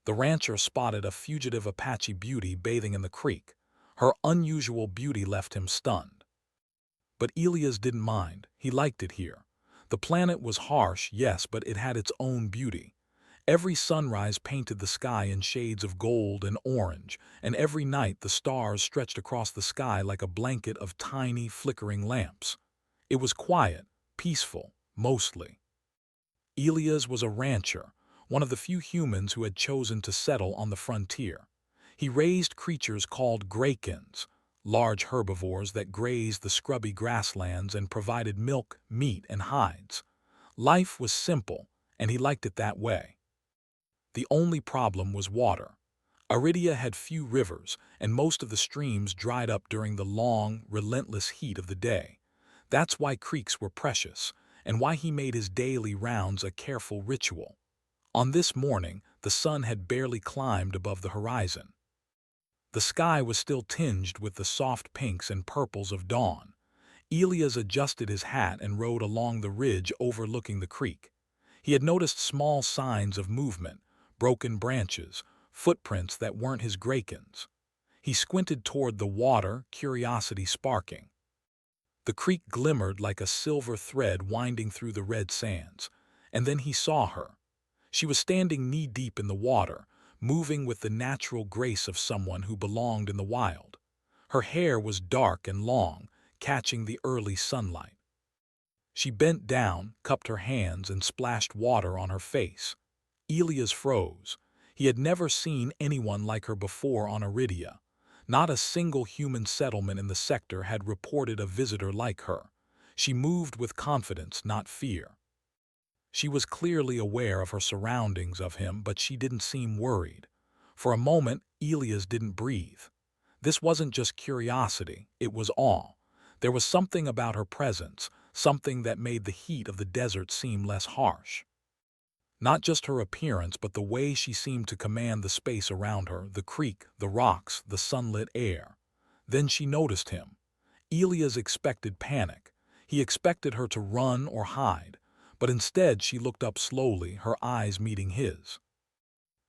The rancher spotted a fugitive Apache beauty bathing in the creek. Her unusual beauty left him stunned. But Elias didn't mind. He liked it here. The planet was harsh, yes, but it had its own beauty. Every sunrise painted the sky in shades of gold and orange, and every night the stars stretched across the sky like a blanket of tiny, flickering lamps. It was quiet, peaceful, mostly. Elias was a rancher, one of the few humans who had chosen to settle on the frontier. He raised creatures called graykins, large herbivores that grazed the scrubby grasslands and provided milk, meat, and hides. Life was simple, and he liked it that way. The only problem was water. Aridia had few rivers, and most of the streams dried up during the long, relentless heat of the day. That's why creeks were precious, and why he made his daily rounds a careful ritual. On this morning, the sun had barely climbed above the horizon. The sky was still tinged with the soft pinks and purples of dawn. Elias adjusted his hat and rode along the ridge overlooking the creek. He had noticed small signs of movement, broken branches, footprints that weren't his graykins. He squinted toward the water, curiosity sparking. The creek glimmered like a silver thread winding through the red sands. And then he saw her. She was standing knee-deep in the water, moving with the natural grace of someone who belonged in the wild. Her hair was dark and long, catching the early sunlight. She bent down, cupped her hands, and splashed water on her face. Elias froze. He had never seen anyone like her before on Aridia. Not a single human settlement in the sector had reported a visitor like her. She moved with confidence, not fear. She was clearly aware of her surroundings of him, but she didn't seem worried. For a moment, Elias didn't breathe. This wasn't just curiosity, it was awe. There was something about her presence, something that made the heat of the desert seem less harsh. Not just her appearance, but the way she seemed to command the space around her, the creek, the rocks, the sunlit air. Then she noticed him. Elias expected panic. He expected her to run or hide, but instead she looked up slowly, her eyes meeting his.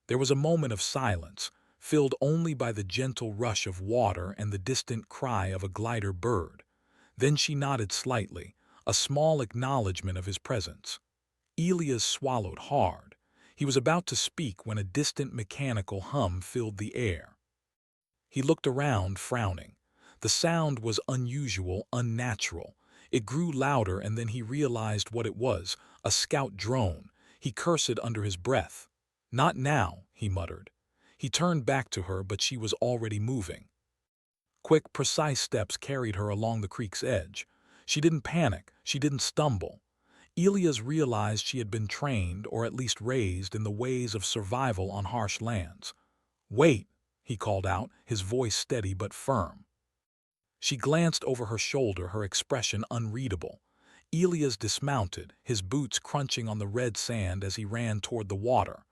There was a moment of silence, filled only by the gentle rush of water and the distant cry of a glider bird. Then she nodded slightly, a small acknowledgement of his presence. Elias swallowed hard. He was about to speak when a distant mechanical hum filled the air. He looked around, frowning. The sound was unusual, unnatural. It grew louder, and then he realized what it was, a scout drone. He cursed under his breath. "Not now," he muttered. He turned back to her, but she was already moving. Quick, precise steps carried her along the creek's edge. She didn't panic, she didn't stumble. Elias realized she had been trained, or at least raised, in the ways of survival on harsh lands. "Wait," he called out, his voice steady but firm. She glanced over her shoulder, her expression unreadable. Elias dismounted, his boots crunching on the red sand as he ran toward the water.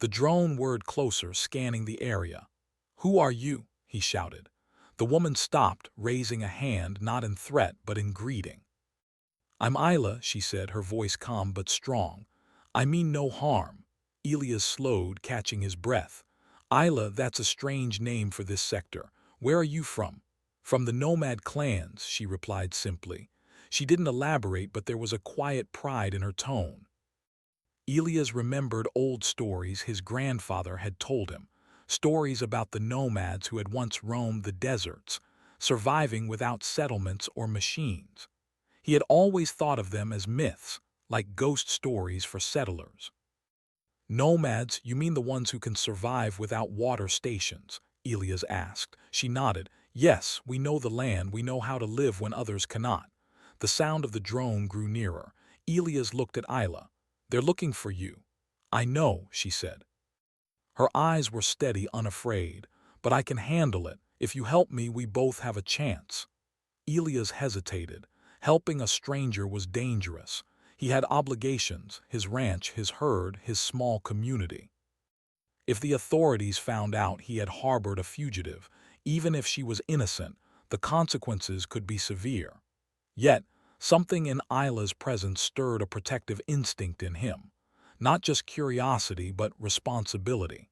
The drone whirred closer, scanning the area. "Who are you?" he shouted. The woman stopped, raising a hand, not in threat but in greeting. "I'm Isla," she said, her voice calm but strong. "I mean no harm." Elias slowed, catching his breath. "Isla, that's a strange name for this sector. Where are you from?" "From the nomad clans," she replied simply. She didn't elaborate, but there was a quiet pride in her tone. Elias remembered old stories his grandfather had told him, stories about the nomads who had once roamed the deserts, surviving without settlements or machines. He had always thought of them as myths, like ghost stories for settlers. "Nomads, you mean the ones who can survive without water stations?" Elias asked. She nodded. "Yes, we know the land, we know how to live when others cannot." The sound of the drone grew nearer. Elias looked at Isla. "They're looking for you." "I know," she said. Her eyes were steady, unafraid. "But I can handle it. If you help me, we both have a chance." Elias hesitated. Helping a stranger was dangerous. He had obligations, his ranch, his herd, his small community. If the authorities found out he had harbored a fugitive, even if she was innocent, the consequences could be severe. Yet, something in Isla's presence stirred a protective instinct in him. Not just curiosity, but responsibility.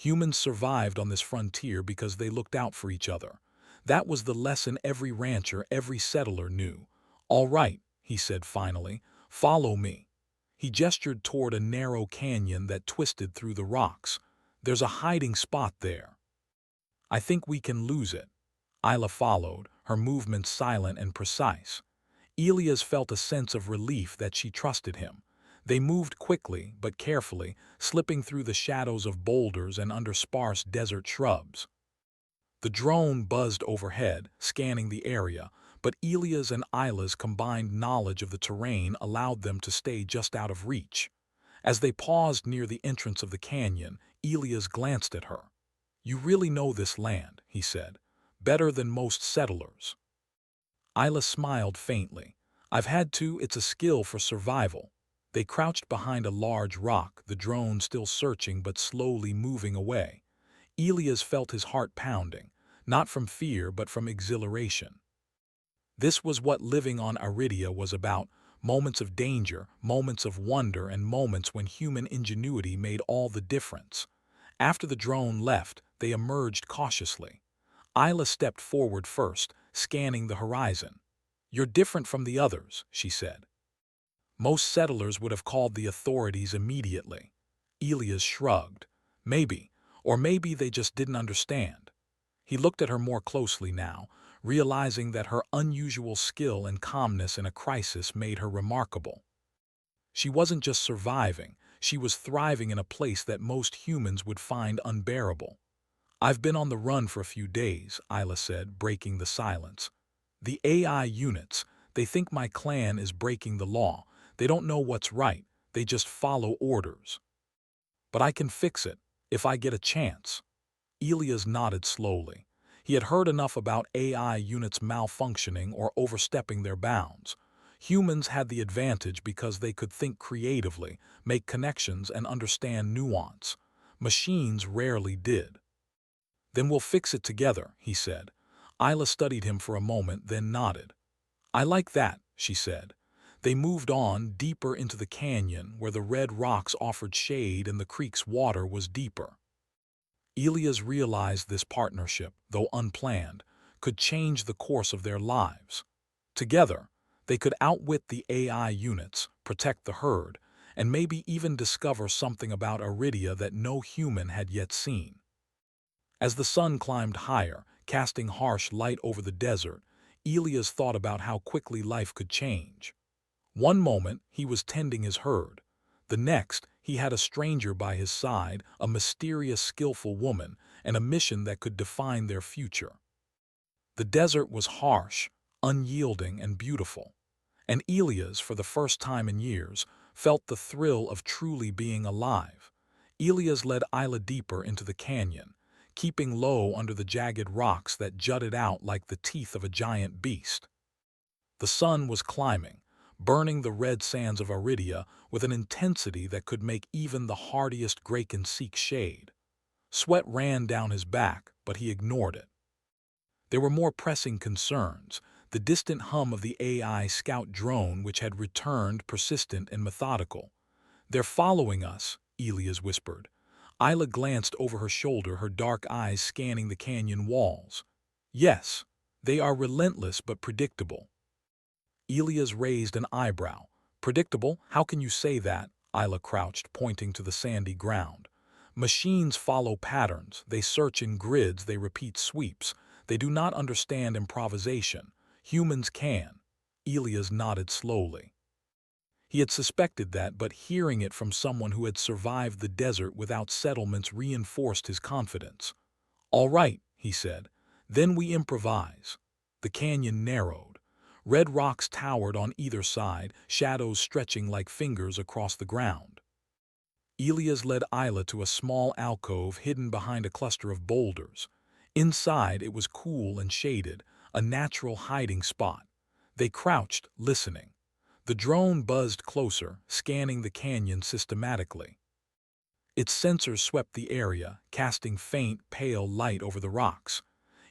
Humans survived on this frontier because they looked out for each other. That was the lesson every rancher, every settler knew. "All right," he said finally, "follow me." He gestured toward a narrow canyon that twisted through the rocks. "There's a hiding spot there. I think we can lose it." Isla followed, her movements silent and precise. Elias felt a sense of relief that she trusted him. They moved quickly but carefully, slipping through the shadows of boulders and under sparse desert shrubs. The drone buzzed overhead, scanning the area, but Elias and Isla's combined knowledge of the terrain allowed them to stay just out of reach. As they paused near the entrance of the canyon, Elias glanced at her. "You really know this land," he said, "better than most settlers." Isla smiled faintly. "I've had to, it's a skill for survival." They crouched behind a large rock, the drone still searching but slowly moving away. Elias felt his heart pounding, not from fear but from exhilaration. This was what living on Aridia was about: moments of danger, moments of wonder, and moments when human ingenuity made all the difference. After the drone left, they emerged cautiously. Isla stepped forward first, scanning the horizon. "You're different from the others," she said. "Most settlers would have called the authorities immediately." Elias shrugged. "Maybe, or maybe they just didn't understand." He looked at her more closely now, realizing that her unusual skill and calmness in a crisis made her remarkable. She wasn't just surviving, she was thriving in a place that most humans would find unbearable. "I've been on the run for a few days," Isla said, breaking the silence. "The AI units, they think my clan is breaking the law. They don't know what's right, they just follow orders. But I can fix it, if I get a chance." Elias nodded slowly. He had heard enough about AI units malfunctioning or overstepping their bounds. Humans had the advantage because they could think creatively, make connections, and understand nuance. Machines rarely did. "Then we'll fix it together," he said. Isla studied him for a moment, then nodded. "I like that," she said. They moved on, deeper into the canyon, where the red rocks offered shade and the creek's water was deeper. Elias realized this partnership, though unplanned, could change the course of their lives. Together, they could outwit the AI units, protect the herd, and maybe even discover something about Aridia that no human had yet seen. As the sun climbed higher, casting harsh light over the desert, Elias thought about how quickly life could change. One moment, he was tending his herd. The next, he had a stranger by his side, a mysterious, skillful woman, and a mission that could define their future. The desert was harsh, unyielding, and beautiful. And Elias, for the first time in years, felt the thrill of truly being alive. Elias led Isla deeper into the canyon, keeping low under the jagged rocks that jutted out like the teeth of a giant beast. The sun was climbing, burning the red sands of Aridia with an intensity that could make even the hardiest Graken seek shade. Sweat ran down his back, but he ignored it. There were more pressing concerns: the distant hum of the AI scout drone which had returned, persistent and methodical. "They're following us," Elias whispered. Isla glanced over her shoulder, her dark eyes scanning the canyon walls. "Yes, they are relentless but predictable." Elias raised an eyebrow. "Predictable? How can you say that?" Isla crouched, pointing to the sandy ground. "Machines follow patterns, they search in grids, they repeat sweeps. They do not understand improvisation. Humans can." Elias nodded slowly. He had suspected that, but hearing it from someone who had survived the desert without settlements reinforced his confidence. "All right," he said. "Then we improvise." The canyon narrowed. Red rocks towered on either side, shadows stretching like fingers across the ground. Elias led Isla to a small alcove hidden behind a cluster of boulders. Inside, it was cool and shaded, a natural hiding spot. They crouched, listening. The drone buzzed closer, scanning the canyon systematically. Its sensors swept the area, casting faint, pale light over the rocks.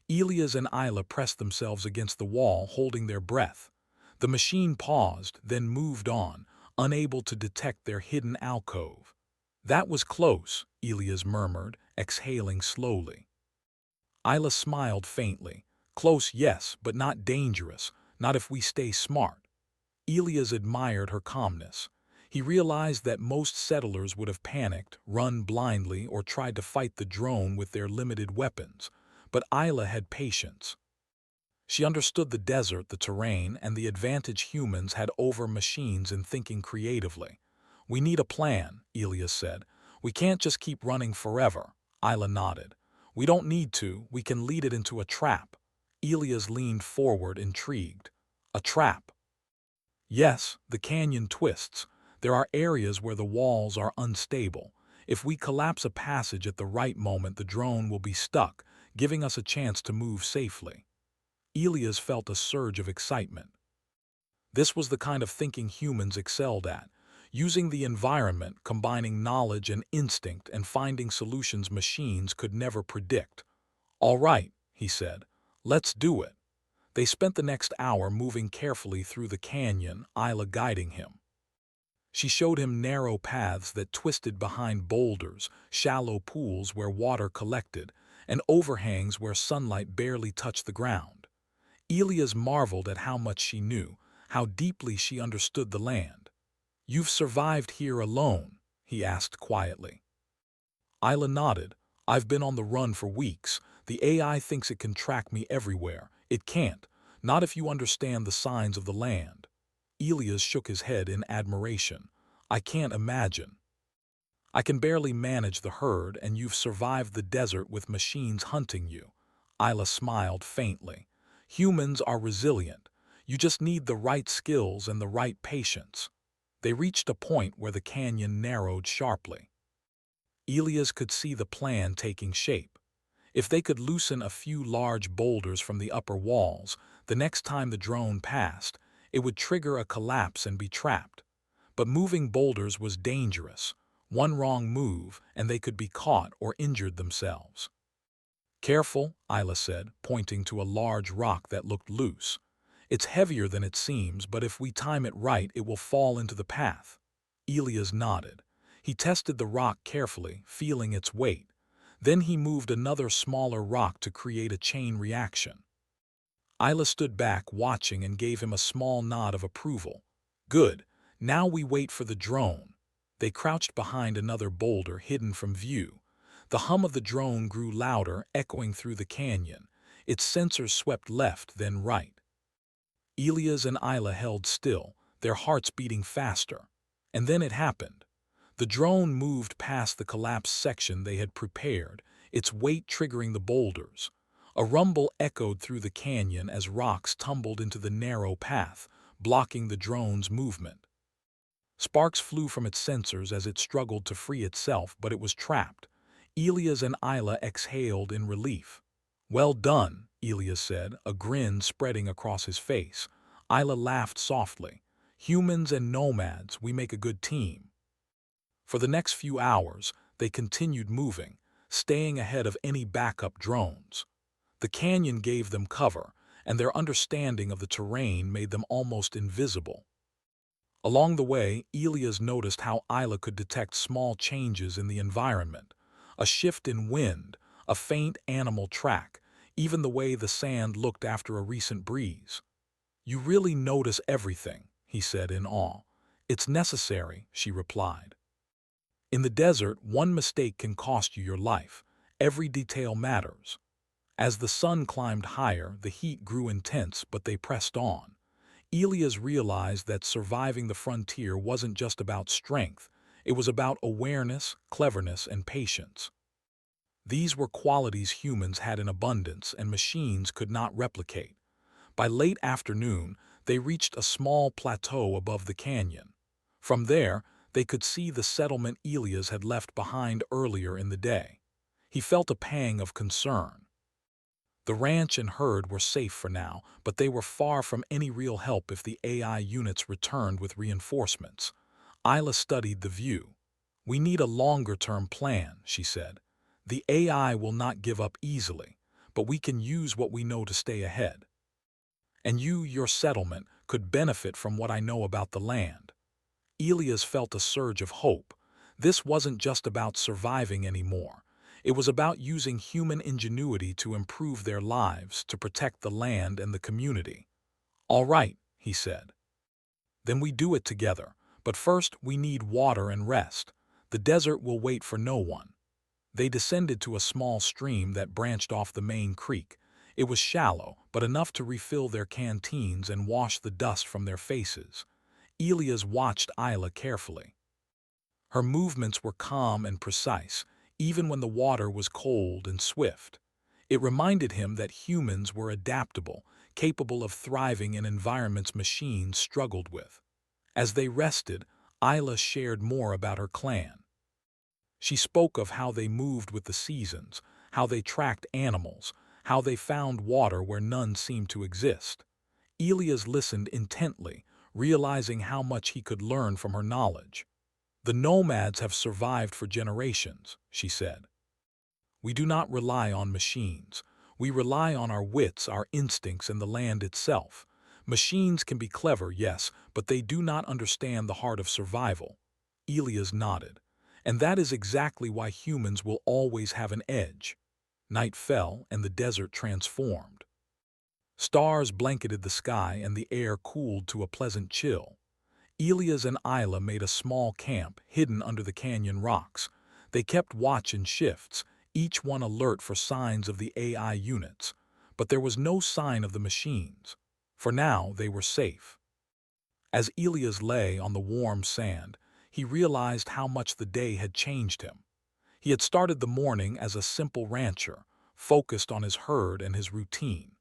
Elias and Isla pressed themselves against the wall, holding their breath. The machine paused, then moved on, unable to detect their hidden alcove. That was close, Elias murmured, exhaling slowly. Isla smiled faintly. Close, yes, but not dangerous, not if we stay smart. Elias admired her calmness. He realized that most settlers would have panicked, run blindly, or tried to fight the drone with their limited weapons. But Isla had patience. She understood the desert, the terrain, and the advantage humans had over machines in thinking creatively. "We need a plan," Elias said. "We can't just keep running forever." Isla nodded. "We don't need to, we can lead it into a trap." Elias leaned forward, intrigued. "A trap?" "Yes, the canyon twists. There are areas where the walls are unstable. If we collapse a passage at the right moment, the drone will be stuck, giving us a chance to move safely." Elias felt a surge of excitement. This was the kind of thinking humans excelled at, using the environment, combining knowledge and instinct, and finding solutions machines could never predict. "All right," he said, "let's do it." They spent the next hour moving carefully through the canyon, Isla guiding him. She showed him narrow paths that twisted behind boulders, shallow pools where water collected, and overhangs where sunlight barely touched the ground. Elias marveled at how much she knew, how deeply she understood the land. "You've survived here alone?" he asked quietly. Isla nodded. "I've been on the run for weeks. The AI thinks it can track me everywhere. It can't, not if you understand the signs of the land." Elias shook his head in admiration. "I can't imagine. I can barely manage the herd, and you've survived the desert with machines hunting you." Isla smiled faintly. "Humans are resilient. You just need the right skills and the right patience." They reached a point where the canyon narrowed sharply. Elias could see the plan taking shape. If they could loosen a few large boulders from the upper walls, the next time the drone passed, it would trigger a collapse and be trapped. But moving boulders was dangerous. One wrong move, and they could be caught or injured themselves. "Careful," Isla said, pointing to a large rock that looked loose. "It's heavier than it seems, but if we time it right, it will fall into the path." Elias nodded. He tested the rock carefully, feeling its weight. Then he moved another smaller rock to create a chain reaction. Isla stood back, watching, and gave him a small nod of approval. "Good. Now we wait for the drone." They crouched behind another boulder, hidden from view. The hum of the drone grew louder, echoing through the canyon. Its sensors swept left, then right. Elias and Isla held still, their hearts beating faster. And then it happened. The drone moved past the collapsed section they had prepared, its weight triggering the boulders. A rumble echoed through the canyon as rocks tumbled into the narrow path, blocking the drone's movement. Sparks flew from its sensors as it struggled to free itself, but it was trapped. Elias and Isla exhaled in relief. "Well done," Elias said, a grin spreading across his face. Isla laughed softly. "Humans and nomads, we make a good team." For the next few hours, they continued moving, staying ahead of any backup drones. The canyon gave them cover, and their understanding of the terrain made them almost invisible. Along the way, Elias noticed how Isla could detect small changes in the environment. A shift in wind, a faint animal track, even the way the sand looked after a recent breeze. "You really notice everything," he said in awe. "It's necessary," she replied. In the desert, one mistake can cost you your life. Every detail matters. As the sun climbed higher, the heat grew intense, but they pressed on. Elias realized that surviving the frontier wasn't just about strength. It was about awareness, cleverness, and patience. These were qualities humans had in abundance and machines could not replicate. By late afternoon, they reached a small plateau above the canyon. From there, they could see the settlement Elias had left behind earlier in the day. He felt a pang of concern. The ranch and herd were safe for now, but they were far from any real help if the AI units returned with reinforcements. Isla studied the view. "We need a longer-term plan," she said. "The AI will not give up easily, but we can use what we know to stay ahead. And you, your settlement, could benefit from what I know about the land." Elias felt a surge of hope. This wasn't just about surviving anymore. It was about using human ingenuity to improve their lives, to protect the land and the community. "All right," he said. "Then we do it together. But first we need water and rest. The desert will wait for no one." They descended to a small stream that branched off the main creek. It was shallow, but enough to refill their canteens and wash the dust from their faces. Elias watched Isla carefully. Her movements were calm and precise, even when the water was cold and swift. It reminded him that humans were adaptable, capable of thriving in environments machines struggled with. As they rested, Isla shared more about her clan. She spoke of how they moved with the seasons, how they tracked animals, how they found water where none seemed to exist. Elias listened intently, realizing how much he could learn from her knowledge. "The nomads have survived for generations," she said. "We do not rely on machines. We rely on our wits, our instincts, and the land itself. Machines can be clever, yes, but they do not understand the heart of survival." Elias nodded. "And that is exactly why humans will always have an edge." Night fell and the desert transformed. Stars blanketed the sky and the air cooled to a pleasant chill. Elias and Isla made a small camp hidden under the canyon rocks. They kept watch in shifts, each one alert for signs of the AI units. But there was no sign of the machines. For now, they were safe. As Elias lay on the warm sand, he realized how much the day had changed him. He had started the morning as a simple rancher, focused on his herd and his routine.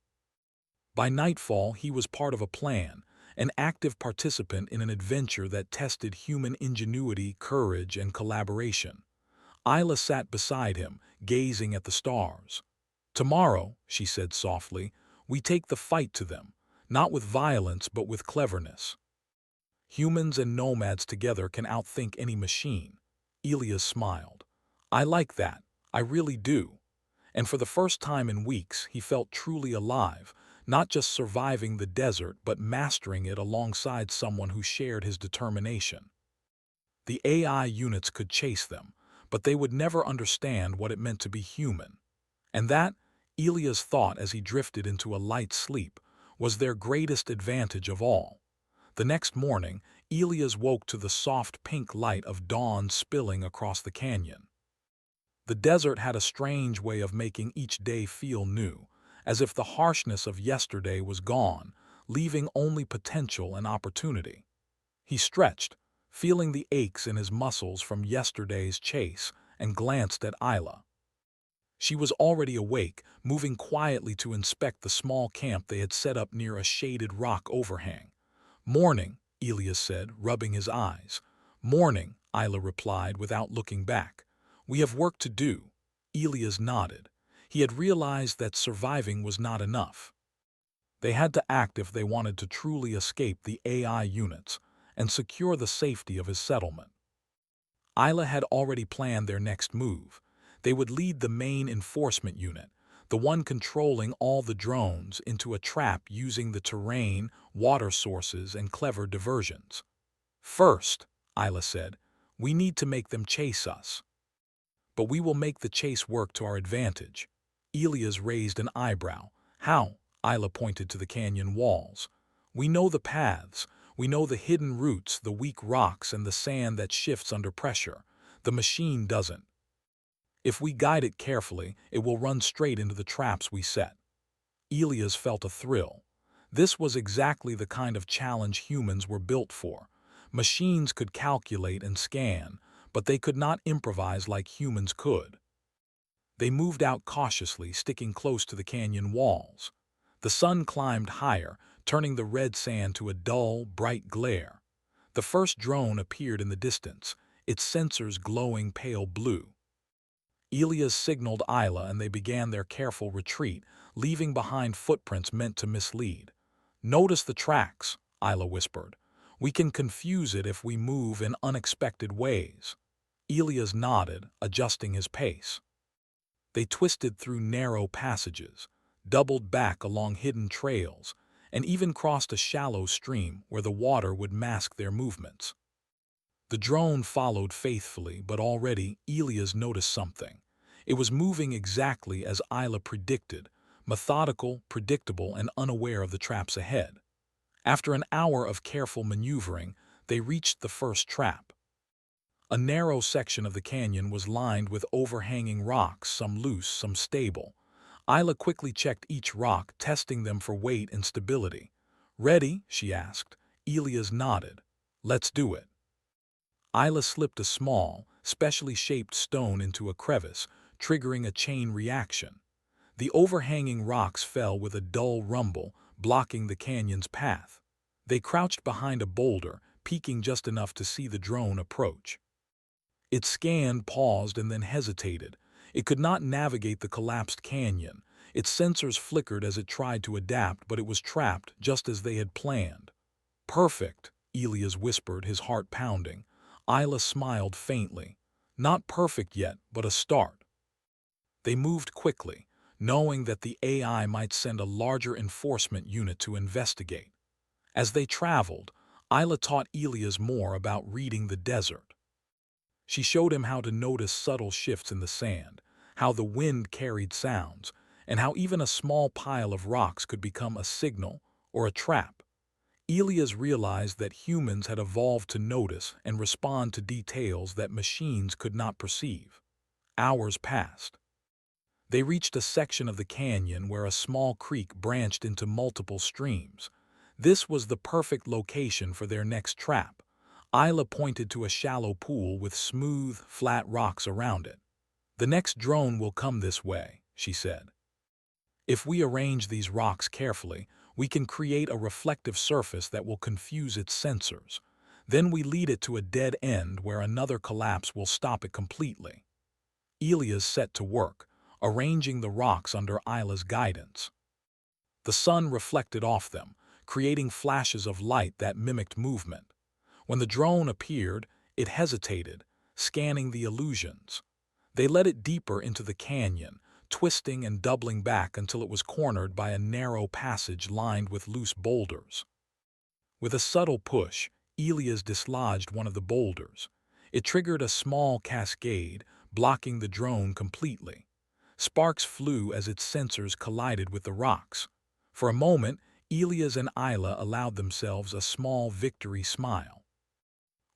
By nightfall, he was part of a plan, an active participant in an adventure that tested human ingenuity, courage, and collaboration. Isla sat beside him, gazing at the stars. "Tomorrow," she said softly, "we take the fight to them, not with violence but with cleverness. Humans and nomads together can outthink any machine." Elias smiled. "I like that. I really do." And for the first time in weeks, he felt truly alive, not just surviving the desert but mastering it alongside someone who shared his determination. The AI units could chase them, but they would never understand what it meant to be human. And that, Elias thought as he drifted into a light sleep, was their greatest advantage of all. The next morning, Elias woke to the soft pink light of dawn spilling across the canyon. The desert had a strange way of making each day feel new, as if the harshness of yesterday was gone, leaving only potential and opportunity. He stretched, feeling the aches in his muscles from yesterday's chase, and glanced at Isla. She was already awake, moving quietly to inspect the small camp they had set up near a shaded rock overhang. "Morning," Elias said, rubbing his eyes. "Morning," Isla replied without looking back. "We have work to do." Elias nodded. He had realized that surviving was not enough. They had to act if they wanted to truly escape the AI units and secure the safety of his settlement. Isla had already planned their next move. They would lead the main enforcement unit, the one controlling all the drones, into a trap using the terrain, water sources, and clever diversions. "First," Isla said, "we need to make them chase us. But we will make the chase work to our advantage." Elias raised an eyebrow. "How?" Isla pointed to the canyon walls. "We know the paths. We know the hidden routes, the weak rocks, and the sand that shifts under pressure. The machine doesn't. If we guide it carefully, it will run straight into the traps we set." Elias felt a thrill. This was exactly the kind of challenge humans were built for. Machines could calculate and scan, but they could not improvise like humans could. They moved out cautiously, sticking close to the canyon walls. The sun climbed higher, turning the red sand to a dull, bright glare. The first drone appeared in the distance, its sensors glowing pale blue. Elias signaled Isla and they began their careful retreat, leaving behind footprints meant to mislead. "Notice the tracks," Isla whispered. "We can confuse it if we move in unexpected ways." Elias nodded, adjusting his pace. They twisted through narrow passages, doubled back along hidden trails, and even crossed a shallow stream where the water would mask their movements. The drone followed faithfully, but already Elias noticed something. It was moving exactly as Isla predicted, methodical, predictable, and unaware of the traps ahead. After an hour of careful maneuvering, they reached the first trap. A narrow section of the canyon was lined with overhanging rocks, some loose, some stable. Isla quickly checked each rock, testing them for weight and stability. "Ready?" she asked. Elias nodded. "Let's do it." Isla slipped a small, specially shaped stone into a crevice, triggering a chain reaction. The overhanging rocks fell with a dull rumble, blocking the canyon's path. They crouched behind a boulder, peeking just enough to see the drone approach. It scanned, paused, and then hesitated. It could not navigate the collapsed canyon. Its sensors flickered as it tried to adapt, but it was trapped just as they had planned. "Perfect," Elias whispered, his heart pounding. Isla smiled faintly. "Not perfect yet, but a start." They moved quickly, knowing that the AI might send a larger enforcement unit to investigate. As they traveled, Isla taught Elias more about reading the desert. She showed him how to notice subtle shifts in the sand, how the wind carried sounds, and how even a small pile of rocks could become a signal or a trap. Elias realized that humans had evolved to notice and respond to details that machines could not perceive. Hours passed. They reached a section of the canyon where a small creek branched into multiple streams. This was the perfect location for their next trap. Isla pointed to a shallow pool with smooth, flat rocks around it. "The next drone will come this way," she said. "If we arrange these rocks carefully, we can create a reflective surface that will confuse its sensors. Then we lead it to a dead end where another collapse will stop it completely." Elias set to work, arranging the rocks under Isla's guidance. The sun reflected off them, creating flashes of light that mimicked movement. When the drone appeared, it hesitated, scanning the illusions. They led it deeper into the canyon, twisting and doubling back until it was cornered by a narrow passage lined with loose boulders. With a subtle push, Elias dislodged one of the boulders. It triggered a small cascade, blocking the drone completely. Sparks flew as its sensors collided with the rocks. For a moment, Elias and Isla allowed themselves a small victory smile.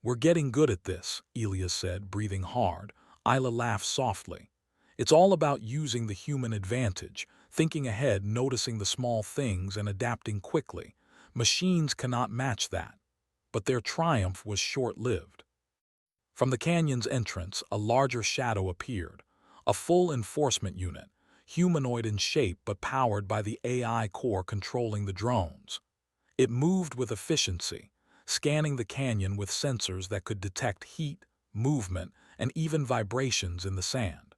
"We're getting good at this," Elias said, breathing hard. Isla laughed softly. "It's all about using the human advantage, thinking ahead, noticing the small things, and adapting quickly. Machines cannot match that." But their triumph was short-lived. From the canyon's entrance, a larger shadow appeared. A full enforcement unit, humanoid in shape but powered by the AI core controlling the drones. It moved with efficiency, scanning the canyon with sensors that could detect heat, movement, and even vibrations in the sand.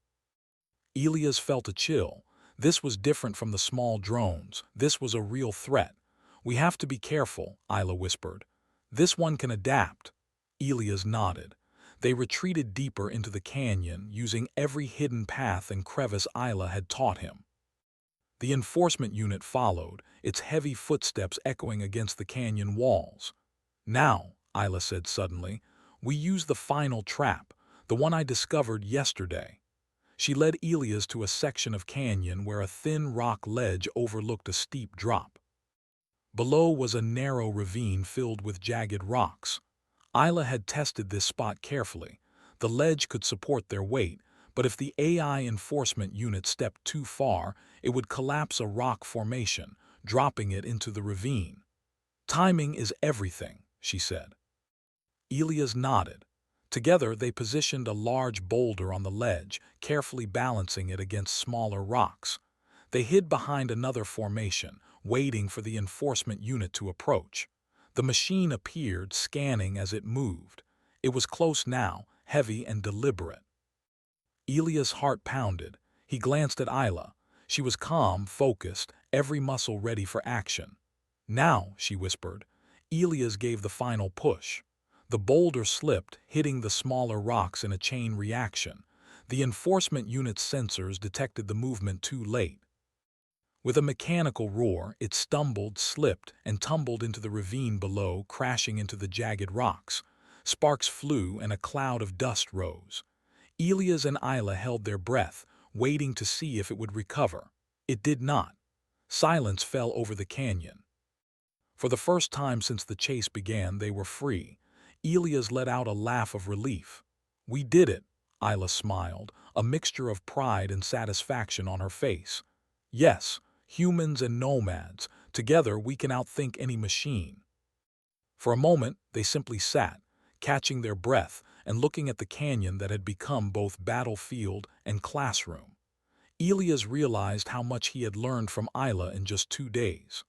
Elias felt a chill. This was different from the small drones. This was a real threat. "We have to be careful," Isla whispered. "This one can adapt." Elias nodded. They retreated deeper into the canyon, using every hidden path and crevice Isla had taught him. The enforcement unit followed, its heavy footsteps echoing against the canyon walls. "Now," Isla said suddenly, "we use the final trap, the one I discovered yesterday." She led Elias to a section of canyon where a thin rock ledge overlooked a steep drop. Below was a narrow ravine filled with jagged rocks. Isla had tested this spot carefully. The ledge could support their weight, but if the AI enforcement unit stepped too far, it would collapse a rock formation, dropping it into the ravine. "Timing is everything," she said. Elias nodded. Together they positioned a large boulder on the ledge, carefully balancing it against smaller rocks. They hid behind another formation, waiting for the enforcement unit to approach. The machine appeared, scanning as it moved. It was close now, heavy and deliberate. Elias' heart pounded. He glanced at Isla. She was calm, focused, every muscle ready for action. "Now," she whispered. Elias gave the final push. The boulder slipped, hitting the smaller rocks in a chain reaction. The enforcement unit's sensors detected the movement too late. With a mechanical roar, it stumbled, slipped, and tumbled into the ravine below, crashing into the jagged rocks. Sparks flew and a cloud of dust rose. Elias and Isla held their breath, waiting to see if it would recover. It did not. Silence fell over the canyon. For the first time since the chase began, they were free. Elias let out a laugh of relief. "We did it," Isla smiled, a mixture of pride and satisfaction on her face. "Yes, humans and nomads, together we can outthink any machine." For a moment, they simply sat, catching their breath and looking at the canyon that had become both battlefield and classroom. Elias realized how much he had learned from Isla in just 2 days.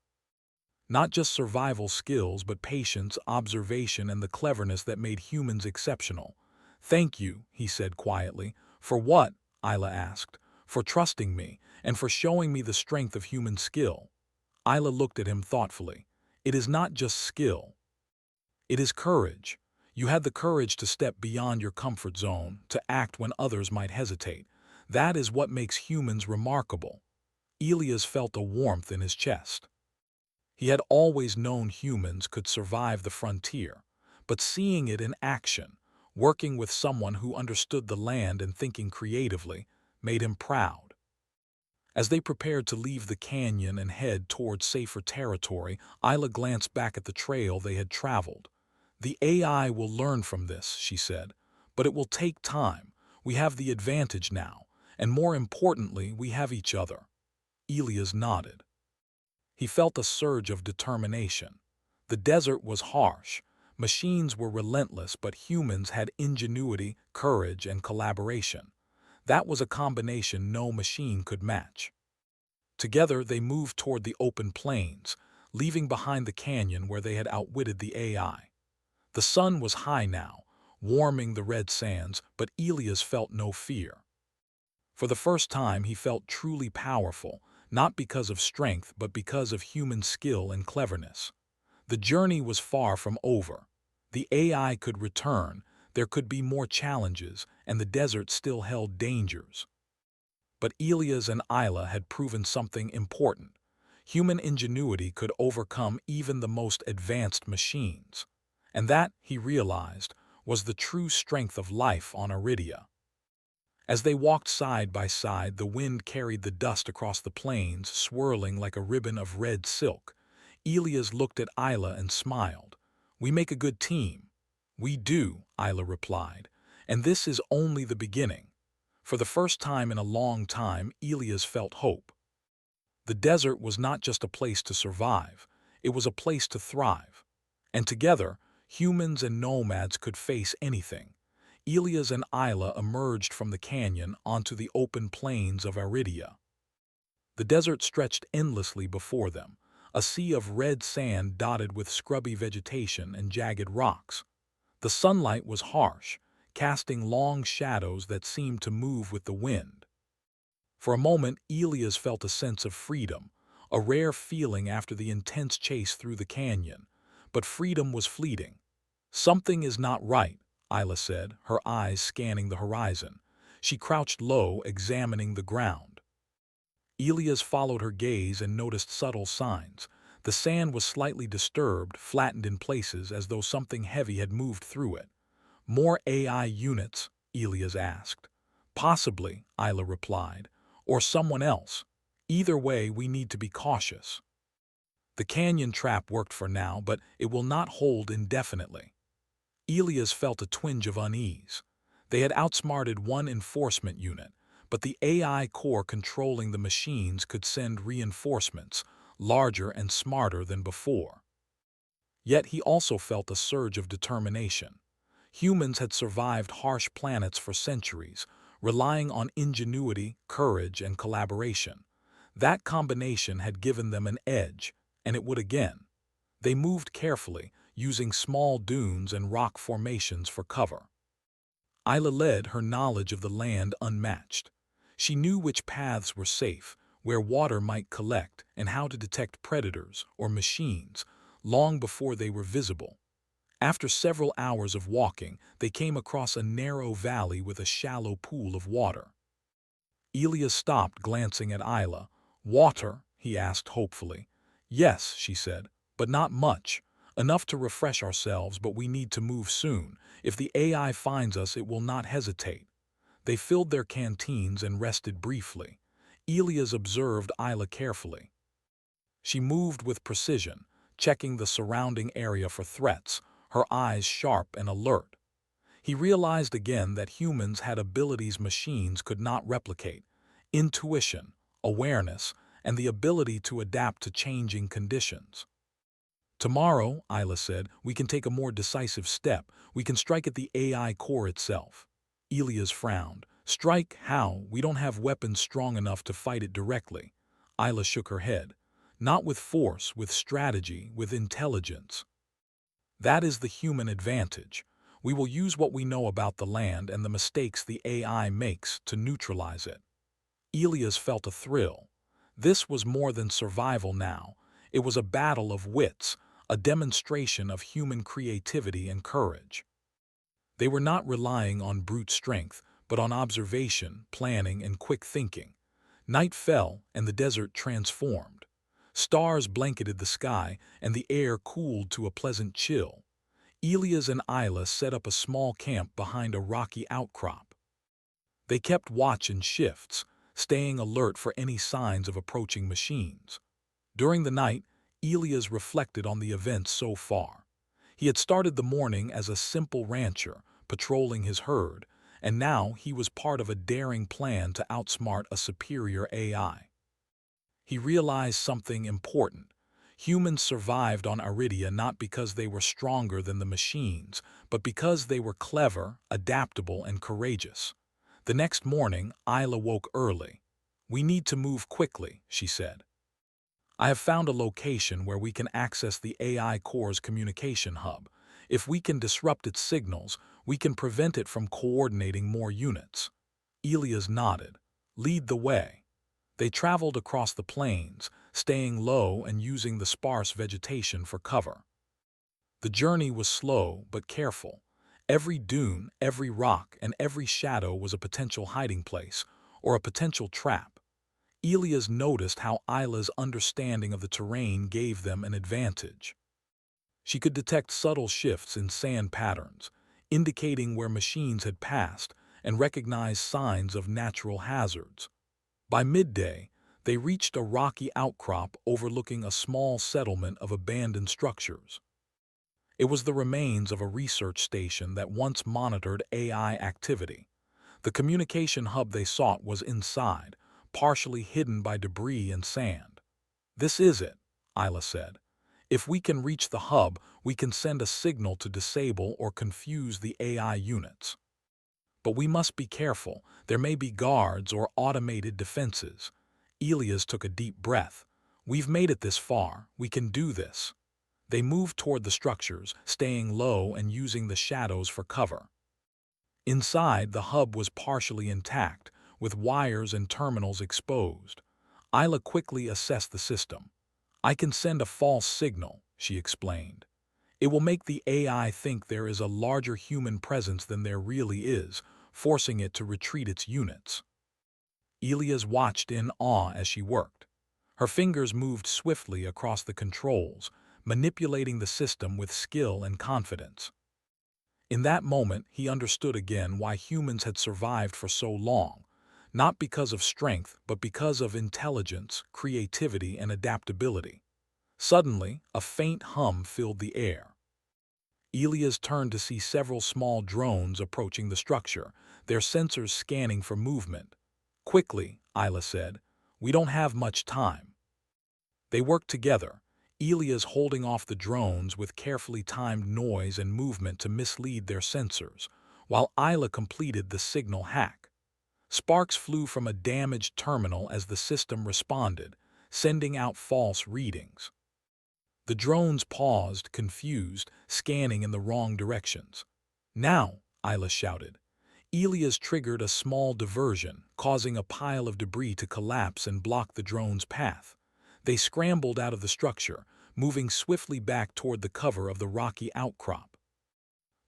Not just survival skills, but patience, observation, and the cleverness that made humans exceptional. "Thank you," he said quietly. "For what?" Isla asked. "For trusting me, and for showing me the strength of human skill." Isla looked at him thoughtfully. "It is not just skill. It is courage. You had the courage to step beyond your comfort zone, to act when others might hesitate. That is what makes humans remarkable." Elias felt a warmth in his chest. He had always known humans could survive the frontier, but seeing it in action, working with someone who understood the land and thinking creatively, made him proud. As they prepared to leave the canyon and head toward safer territory, Isla glanced back at the trail they had traveled. "The AI will learn from this," she said, "but it will take time. We have the advantage now, and more importantly, we have each other." Elias nodded. He felt a surge of determination. The desert was harsh. Machines were relentless, but humans had ingenuity, courage, and collaboration. That was a combination no machine could match. Together, they moved toward the open plains, leaving behind the canyon where they had outwitted the AI. The sun was high now, warming the red sands, but Elias felt no fear. For the first time, he felt truly powerful, not because of strength, but because of human skill and cleverness. The journey was far from over. The AI could return, there could be more challenges, and the desert still held dangers. But Elias and Isla had proven something important. Human ingenuity could overcome even the most advanced machines. And that, he realized, was the true strength of life on Iridia. As they walked side by side, the wind carried the dust across the plains, swirling like a ribbon of red silk. Elias looked at Isla and smiled. "We make a good team." "We do," Isla replied, "and this is only the beginning." For the first time in a long time, Elias felt hope. The desert was not just a place to survive, it was a place to thrive. And together, humans and nomads could face anything. Elias and Isla emerged from the canyon onto the open plains of Iridia. The desert stretched endlessly before them, a sea of red sand dotted with scrubby vegetation and jagged rocks. The sunlight was harsh, casting long shadows that seemed to move with the wind. For a moment, Elias felt a sense of freedom, a rare feeling after the intense chase through the canyon. But freedom was fleeting. "Something is not right," Isla said, her eyes scanning the horizon. She crouched low, examining the ground. Elias followed her gaze and noticed subtle signs. The sand was slightly disturbed, flattened in places as though something heavy had moved through it. "More AI units?" Elias asked. "Possibly," Isla replied. "Or someone else. Either way, we need to be cautious." The canyon trap worked for now, but it will not hold indefinitely. Elias felt a twinge of unease. They had outsmarted one enforcement unit, but the AI core controlling the machines could send reinforcements, larger and smarter than before. Yet he also felt a surge of determination. Humans had survived harsh planets for centuries, relying on ingenuity, courage, and collaboration. That combination had given them an edge, and it would again. They moved carefully, using small dunes and rock formations for cover. Isla led, her knowledge of the land unmatched. She knew which paths were safe, where water might collect, and how to detect predators or machines long before they were visible. After several hours of walking, they came across a narrow valley with a shallow pool of water. Elias stopped, glancing at Isla. "Water?" he asked hopefully. "Yes," she said, "but not much. Enough to refresh ourselves, but we need to move soon. If the AI finds us, it will not hesitate. They filled their canteens and rested briefly. Elias observed Isla carefully. She moved with precision, checking the surrounding area for threats, her eyes sharp and alert. He realized again that humans had abilities machines could not replicate: intuition, awareness, and the ability to adapt to changing conditions. Tomorrow, Isla said, we can take a more decisive step. We can strike at the AI core itself. Elias frowned. Strike how? We don't have weapons strong enough to fight it directly. Isla shook her head. Not with force, with strategy, with intelligence. That is the human advantage. We will use what we know about the land and the mistakes the AI makes to neutralize it. Elias felt a thrill. This was more than survival now. It was a battle of wits, a demonstration of human creativity and courage. They were not relying on brute strength, but on observation, planning, and quick thinking. Night fell, and the desert transformed. Stars blanketed the sky, and the air cooled to a pleasant chill. Elias and Isla set up a small camp behind a rocky outcrop. They kept watch in shifts, staying alert for any signs of approaching machines. During the night, Elias reflected on the events so far. He had started the morning as a simple rancher, patrolling his herd, and now he was part of a daring plan to outsmart a superior AI. He realized something important. Humans survived on Aridia not because they were stronger than the machines, but because they were clever, adaptable, and courageous. The next morning, Isla woke early. We need to move quickly, she said. I have found a location where we can access the AI core's communication hub. If we can disrupt its signals, we can prevent it from coordinating more units. Elias nodded. Lead the way. They traveled across the plains, staying low and using the sparse vegetation for cover. The journey was slow but careful. Every dune, every rock, and every shadow was a potential hiding place, or a potential trap. Elias noticed how Isla's understanding of the terrain gave them an advantage. She could detect subtle shifts in sand patterns, indicating where machines had passed, and recognize signs of natural hazards. By midday, they reached a rocky outcrop overlooking a small settlement of abandoned structures. It was the remains of a research station that once monitored AI activity. The communication hub they sought was inside, partially hidden by debris and sand. This is it, Isla said. If we can reach the hub, we can send a signal to disable or confuse the AI units. But we must be careful. There may be guards or automated defenses. Elias took a deep breath. We've made it this far. We can do this. They moved toward the structures, staying low and using the shadows for cover. Inside, the hub was partially intact, with wires and terminals exposed. Isla quickly assessed the system. I can send a false signal, she explained. It will make the AI think there is a larger human presence than there really is, forcing it to retreat its units. Elias watched in awe as she worked. Her fingers moved swiftly across the controls, manipulating the system with skill and confidence. In that moment, he understood again why humans had survived for so long, not because of strength, but because of intelligence, creativity, and adaptability. Suddenly, a faint hum filled the air. Elias turned to see several small drones approaching the structure, their sensors scanning for movement. Quickly, Isla said, we don't have much time. They worked together, Elias holding off the drones with carefully timed noise and movement to mislead their sensors, while Isla completed the signal hack. Sparks flew from a damaged terminal as the system responded, sending out false readings. The drones paused, confused, scanning in the wrong directions. Now, Isla shouted. Elias triggered a small diversion, causing a pile of debris to collapse and block the drone's path. They scrambled out of the structure, moving swiftly back toward the cover of the rocky outcrop.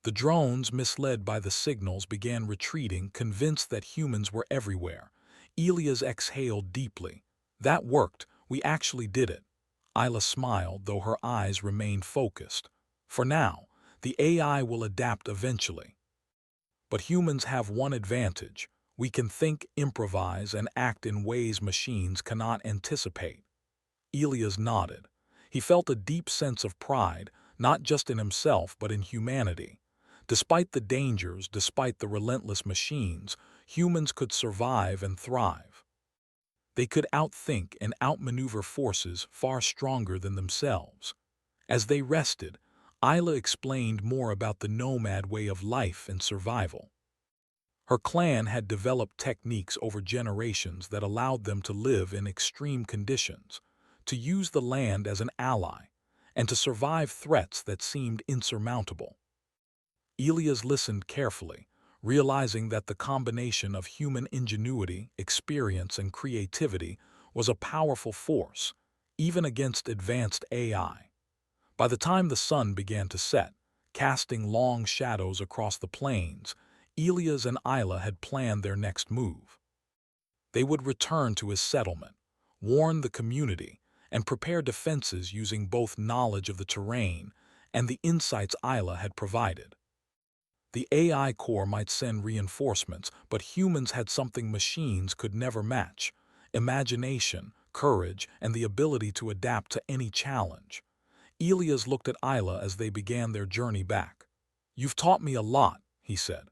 The drones, misled by the signals, began retreating, convinced that humans were everywhere. Elias exhaled deeply. That worked. We actually did it. Isla smiled, though her eyes remained focused. For now, the AI will adapt eventually. But humans have one advantage. We can think, improvise, and act in ways machines cannot anticipate. Elias nodded. He felt a deep sense of pride, not just in himself but in humanity. Despite the dangers, despite the relentless machines, humans could survive and thrive. They could outthink and outmaneuver forces far stronger than themselves. As they rested, Isla explained more about the nomad way of life and survival. Her clan had developed techniques over generations that allowed them to live in extreme conditions, to use the land as an ally, and to survive threats that seemed insurmountable. Elias listened carefully, realizing that the combination of human ingenuity, experience, and creativity was a powerful force, even against advanced AI. By the time the sun began to set, casting long shadows across the plains, Elias and Isla had planned their next move. They would return to his settlement, warn the community, and prepare defenses using both knowledge of the terrain and the insights Isla had provided. The AI core might send reinforcements, but humans had something machines could never match: imagination, courage, and the ability to adapt to any challenge. Elias looked at Isla as they began their journey back. "You've taught me a lot," he said.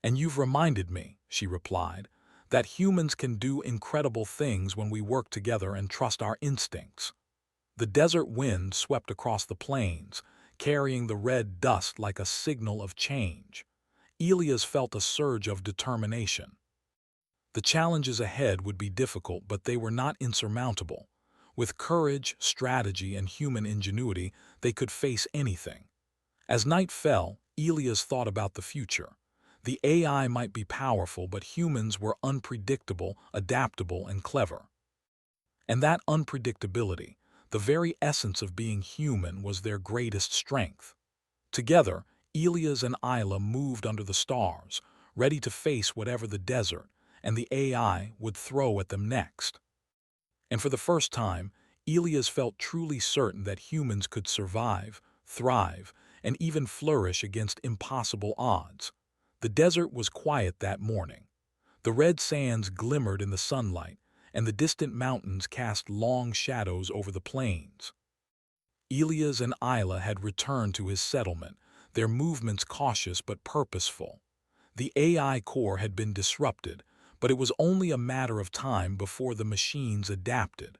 "And you've reminded me," she replied, "that humans can do incredible things when we work together and trust our instincts." The desert wind swept across the plains, carrying the red dust like a signal of change. Elias felt a surge of determination. The challenges ahead would be difficult, but they were not insurmountable. With courage, strategy, and human ingenuity, they could face anything. As night fell, Elias thought about the future. The AI might be powerful, but humans were unpredictable, adaptable, and clever. And that unpredictability, the very essence of being human, was their greatest strength. Together, Elias and Isla moved under the stars, ready to face whatever the desert and the AI would throw at them next. And for the first time, Elias felt truly certain that humans could survive, thrive, and even flourish against impossible odds. The desert was quiet that morning. The red sands glimmered in the sunlight, and the distant mountains cast long shadows over the plains. Elias and Isla had returned to his settlement, their movements cautious but purposeful. The AI core had been disrupted, but it was only a matter of time before the machines adapted.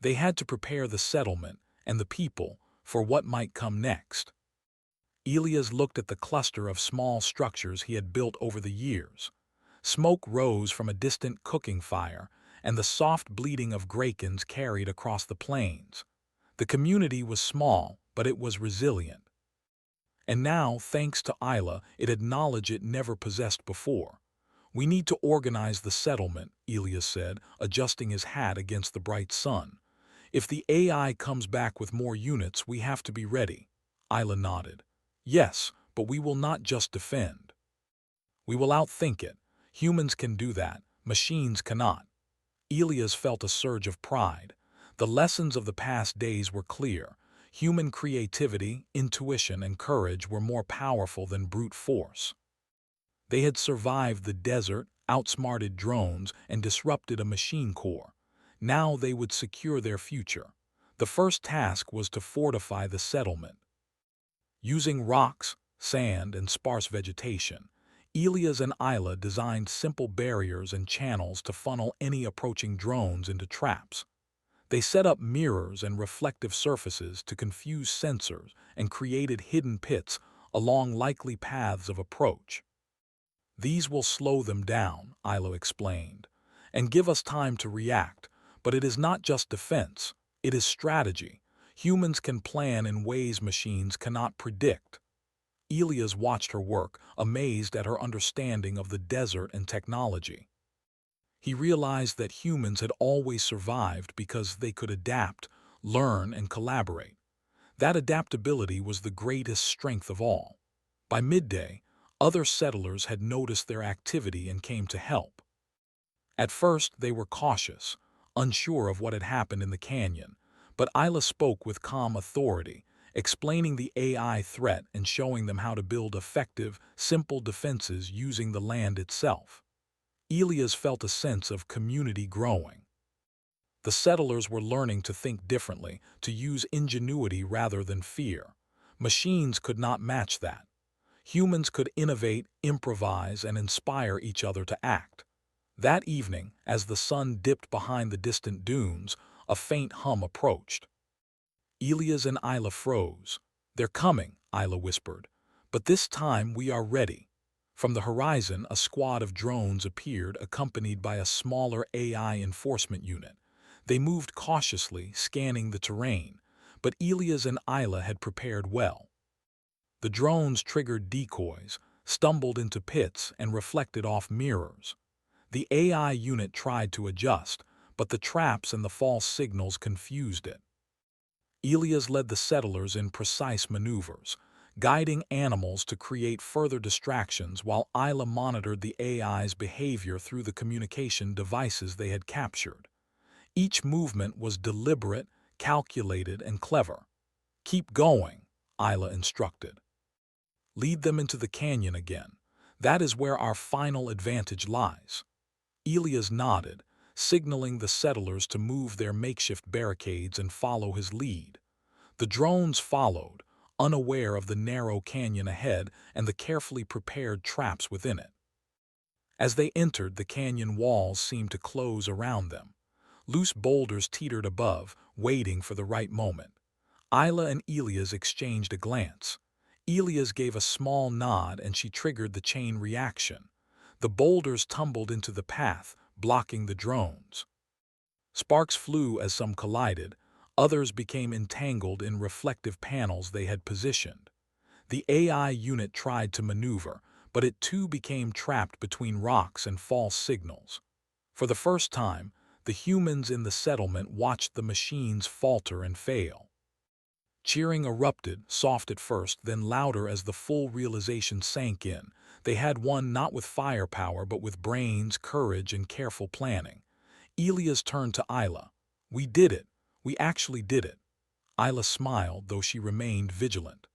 They had to prepare the settlement and the people for what might come next. Elias looked at the cluster of small structures he had built over the years. Smoke rose from a distant cooking fire, and the soft bleating of grakens carried across the plains. The community was small, but it was resilient. And now, thanks to Isla, it had knowledge it never possessed before. "We need to organize the settlement," Elias said, adjusting his hat against the bright sun. "If the AI comes back with more units, we have to be ready." Isla nodded. "Yes, but we will not just defend. We will outthink it. Humans can do that, machines cannot." Elias felt a surge of pride. The lessons of the past days were clear. Human creativity, intuition, and courage were more powerful than brute force. They had survived the desert, outsmarted drones, and disrupted a machine core. Now they would secure their future. The first task was to fortify the settlement. Using rocks, sand, and sparse vegetation, Elias and Isla designed simple barriers and channels to funnel any approaching drones into traps. They set up mirrors and reflective surfaces to confuse sensors and created hidden pits along likely paths of approach. "These will slow them down," Isla explained, "and give us time to react. But it is not just defense, it is strategy. Humans can plan in ways machines cannot predict." Elias watched her work, amazed at her understanding of the desert and technology. He realized that humans had always survived because they could adapt, learn, and collaborate. That adaptability was the greatest strength of all. By midday, other settlers had noticed their activity and came to help. At first, they were cautious, unsure of what had happened in the canyon, but Isla spoke with calm authority, explaining the AI threat and showing them how to build effective, simple defenses using the land itself. Elias felt a sense of community growing. The settlers were learning to think differently, to use ingenuity rather than fear. Machines could not match that. Humans could innovate, improvise, and inspire each other to act. That evening, as the sun dipped behind the distant dunes, a faint hum approached. Elias and Isla froze. "They're coming," Isla whispered. "But this time we are ready." From the horizon, a squad of drones appeared, accompanied by a smaller AI enforcement unit. They moved cautiously, scanning the terrain, but Elias and Isla had prepared well. The drones triggered decoys, stumbled into pits, and reflected off mirrors. The AI unit tried to adjust, but the traps and the false signals confused it. Elias led the settlers in precise maneuvers, guiding animals to create further distractions while Isla monitored the AI's behavior through the communication devices they had captured. Each movement was deliberate, calculated, and clever. "Keep going," Isla instructed. "Lead them into the canyon again. That is where our final advantage lies." Elias nodded, signaling the settlers to move their makeshift barricades and follow his lead. The drones followed, unaware of the narrow canyon ahead and the carefully prepared traps within it. As they entered, the canyon walls seemed to close around them. Loose boulders teetered above, waiting for the right moment. Isla and Elias exchanged a glance. Elias gave a small nod and she triggered the chain reaction. The boulders tumbled into the path, blocking the drones. Sparks flew as some collided, others became entangled in reflective panels they had positioned. The AI unit tried to maneuver, but it too became trapped between rocks and false signals. For the first time, the humans in the settlement watched the machines falter and fail. Cheering erupted, soft at first, then louder as the full realization sank in. They had won not with firepower but with brains, courage, and careful planning. Elias turned to Isla. "We did it. We actually did it." Isla smiled, though she remained vigilant.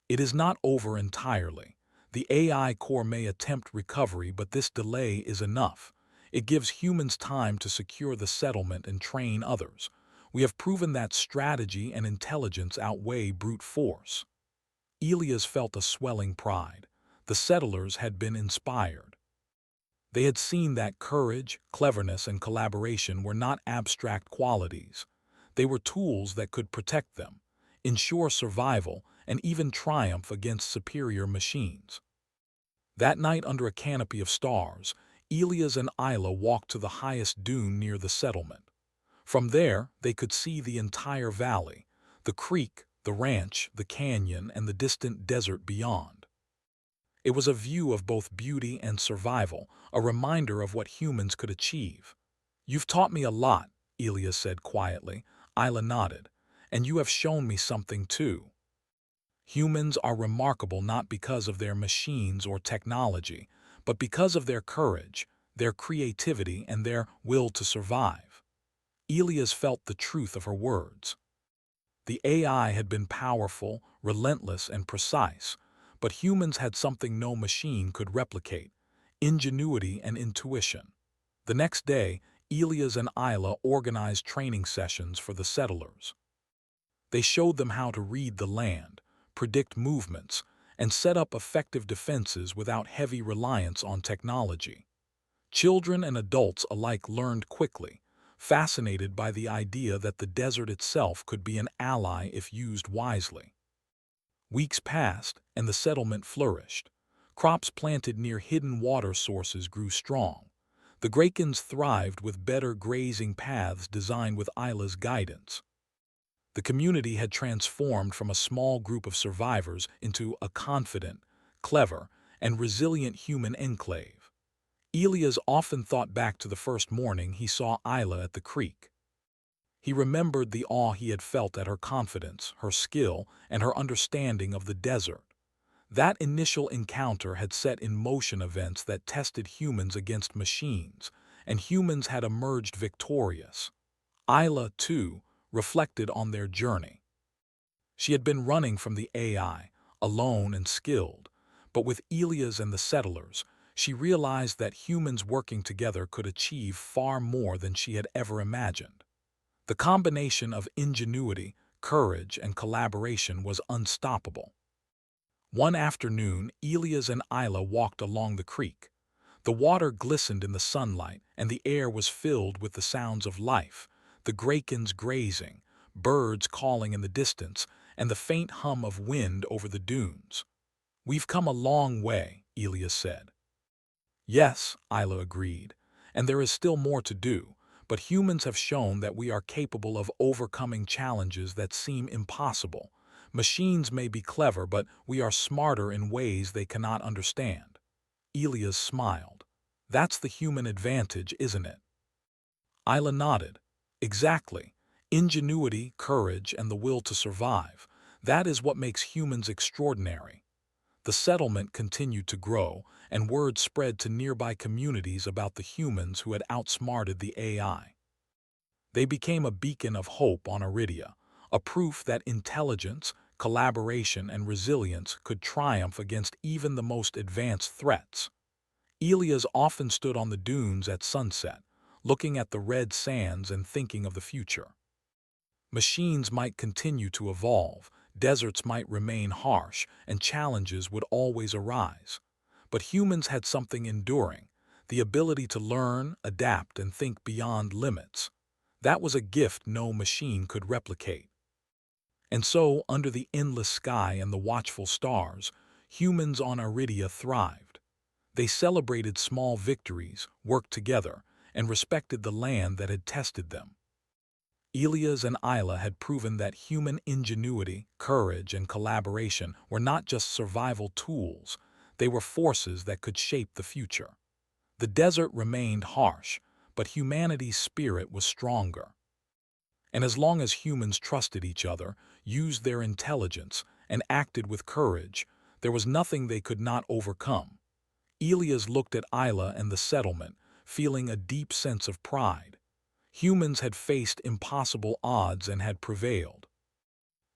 "It is not over entirely. The AI core may attempt recovery, but this delay is enough. It gives humans time to secure the settlement and train others. We have proven that strategy and intelligence outweigh brute force." Elias felt a swelling pride. The settlers had been inspired. They had seen that courage, cleverness, and collaboration were not abstract qualities. They were tools that could protect them, ensure survival, and even triumph against superior machines. That night, under a canopy of stars, Elias and Isla walked to the highest dune near the settlement. From there, they could see the entire valley, the creek, the ranch, the canyon, and the distant desert beyond. It was a view of both beauty and survival, a reminder of what humans could achieve. "You've taught me a lot," Elias said quietly. Isla nodded. "And you have shown me something too. Humans are remarkable not because of their machines or technology, but because of their courage, their creativity, and their will to survive." Elias felt the truth of her words. The AI had been powerful, relentless, and precise, but humans had something no machine could replicate: ingenuity and intuition. The next day, Elias and Isla organized training sessions for the settlers. They showed them how to read the land, predict movements, and set up effective defenses without heavy reliance on technology. Children and adults alike learned quickly, fascinated by the idea that the desert itself could be an ally if used wisely. Weeks passed, and the settlement flourished. Crops planted near hidden water sources grew strong. The Grakens thrived with better grazing paths designed with Isla's guidance. The community had transformed from a small group of survivors into a confident, clever, and resilient human enclave. Elias often thought back to the first morning he saw Isla at the creek. He remembered the awe he had felt at her confidence, her skill, and her understanding of the desert. That initial encounter had set in motion events that tested humans against machines, and humans had emerged victorious. Isla, too, reflected on their journey. She had been running from the AI, alone and skilled, but with Elias and the settlers, she realized that humans working together could achieve far more than she had ever imagined. The combination of ingenuity, courage, and collaboration was unstoppable. One afternoon, Elias and Isla walked along the creek. The water glistened in the sunlight, and the air was filled with the sounds of life, the grakens grazing, birds calling in the distance, and the faint hum of wind over the dunes. "We've come a long way," Elias said. "Yes," Isla agreed, "and there is still more to do, but humans have shown that we are capable of overcoming challenges that seem impossible. Machines may be clever, but we are smarter in ways they cannot understand." Elias smiled. "That's the human advantage, isn't it?" Isla nodded. "Exactly. Ingenuity, courage, and the will to survive. That is what makes humans extraordinary." The settlement continued to grow, and word spread to nearby communities about the humans who had outsmarted the AI. They became a beacon of hope on Iridia, a proof that intelligence, collaboration, and resilience could triumph against even the most advanced threats. Elias often stood on the dunes at sunset, looking at the red sands and thinking of the future. Machines might continue to evolve, deserts might remain harsh, and challenges would always arise. But humans had something enduring, the ability to learn, adapt, and think beyond limits. That was a gift no machine could replicate. And so, under the endless sky and the watchful stars, humans on Iridia thrived. They celebrated small victories, worked together, and respected the land that had tested them. Elias and Isla had proven that human ingenuity, courage, and collaboration were not just survival tools, they were forces that could shape the future. The desert remained harsh, but humanity's spirit was stronger. And as long as humans trusted each other, used their intelligence, and acted with courage, there was nothing they could not overcome. Elias looked at Isla and the settlement, feeling a deep sense of pride. Humans had faced impossible odds and had prevailed.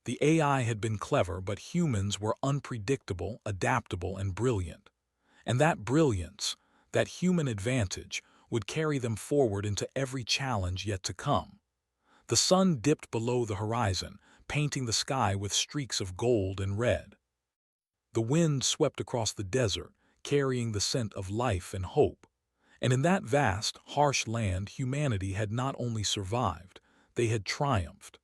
The AI had been clever, but humans were unpredictable, adaptable, and brilliant. And that brilliance, that human advantage, would carry them forward into every challenge yet to come. The sun dipped below the horizon, painting the sky with streaks of gold and red. The wind swept across the desert, carrying the scent of life and hope. And in that vast, harsh land, humanity had not only survived, they had triumphed.